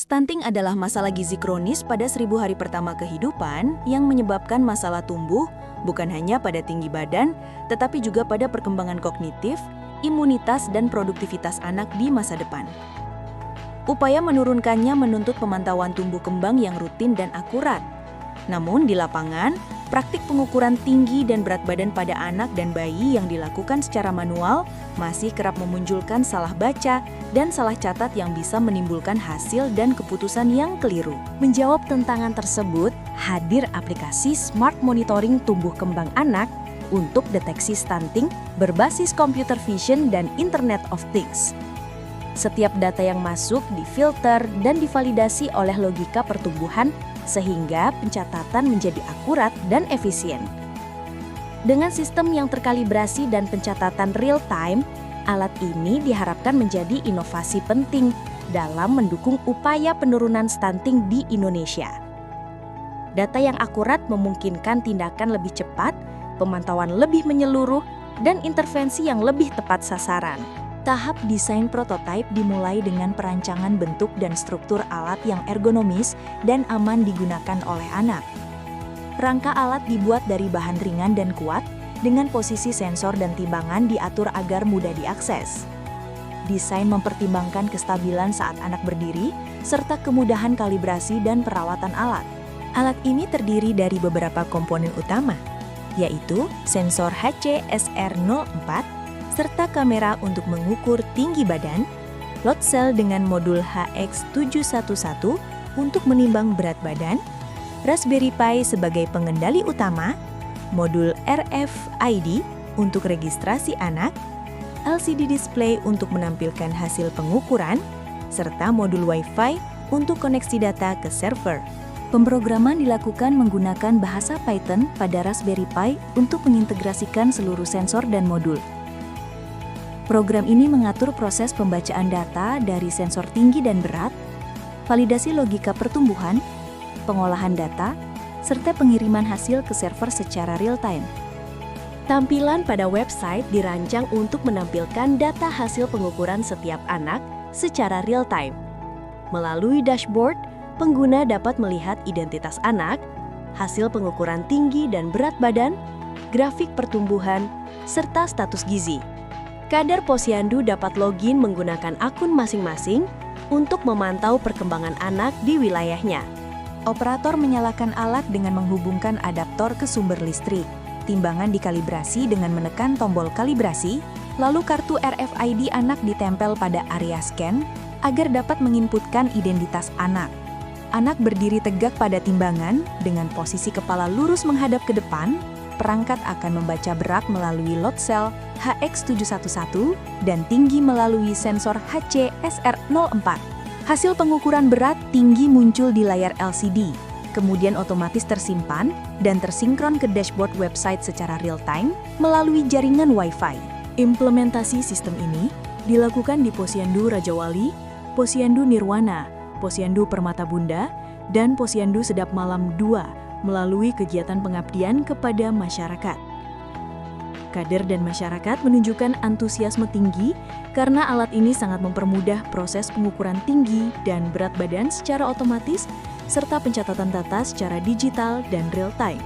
Stunting adalah masalah gizi kronis pada 1000 hari pertama kehidupan yang menyebabkan masalah tumbuh bukan hanya pada tinggi badan, tetapi juga pada perkembangan kognitif, imunitas, dan produktivitas anak di masa depan. Upaya menurunkannya menuntut pemantauan tumbuh kembang yang rutin dan akurat. Namun di lapangan, praktik pengukuran tinggi dan berat badan pada anak dan bayi yang dilakukan secara manual masih kerap memunculkan salah baca dan salah catat yang bisa menimbulkan hasil dan keputusan yang keliru. Menjawab tantangan tersebut, hadir aplikasi Smart Monitoring Tumbuh Kembang Anak untuk deteksi stunting berbasis computer vision dan Internet of Things. Setiap data yang masuk difilter dan divalidasi oleh logika pertumbuhan sehingga pencatatan menjadi akurat dan efisien. Dengan sistem yang terkalibrasi dan pencatatan real-time, alat ini diharapkan menjadi inovasi penting dalam mendukung upaya penurunan stunting di Indonesia. Data yang akurat memungkinkan tindakan lebih cepat, pemantauan lebih menyeluruh, dan intervensi yang lebih tepat sasaran. Tahap desain prototipe dimulai dengan perancangan bentuk dan struktur alat yang ergonomis dan aman digunakan oleh anak. Rangka alat dibuat dari bahan ringan dan kuat, dengan posisi sensor dan timbangan diatur agar mudah diakses. Desain mempertimbangkan kestabilan saat anak berdiri, serta kemudahan kalibrasi dan perawatan alat. Alat ini terdiri dari beberapa komponen utama, yaitu sensor HC-SR04, serta kamera untuk mengukur tinggi badan, load cell dengan modul HX711 untuk menimbang berat badan, Raspberry Pi sebagai pengendali utama, modul RFID untuk registrasi anak, LCD display untuk menampilkan hasil pengukuran, serta modul Wi-Fi untuk koneksi data ke server. Pemrograman dilakukan menggunakan bahasa Python pada Raspberry Pi untuk mengintegrasikan seluruh sensor dan modul. Program ini mengatur proses pembacaan data dari sensor tinggi dan berat, validasi logika pertumbuhan, pengolahan data, serta pengiriman hasil ke server secara real-time. Tampilan pada website dirancang untuk menampilkan data hasil pengukuran setiap anak secara real-time. Melalui dashboard, pengguna dapat melihat identitas anak, hasil pengukuran tinggi dan berat badan, grafik pertumbuhan, serta status gizi. Kader Posyandu dapat login menggunakan akun masing-masing untuk memantau perkembangan anak di wilayahnya. Operator menyalakan alat dengan menghubungkan adaptor ke sumber listrik. Timbangan dikalibrasi dengan menekan tombol kalibrasi, lalu kartu RFID anak ditempel pada area scan agar dapat menginputkan identitas anak. Anak berdiri tegak pada timbangan dengan posisi kepala lurus menghadap ke depan. Perangkat akan membaca berat melalui load cell HX711 dan tinggi melalui sensor HC-SR04. Hasil pengukuran berat tinggi muncul di layar LCD, kemudian otomatis tersimpan dan tersinkron ke dashboard website secara real-time melalui jaringan Wi-Fi. Implementasi sistem ini dilakukan di Posyandu Rajawali, Posyandu Nirwana, Posyandu Permata Bunda, dan Posyandu Sedap Malam 2 melalui kegiatan pengabdian kepada masyarakat. Kader dan masyarakat menunjukkan antusiasme tinggi karena alat ini sangat mempermudah proses pengukuran tinggi dan berat badan secara otomatis serta pencatatan data secara digital dan real-time.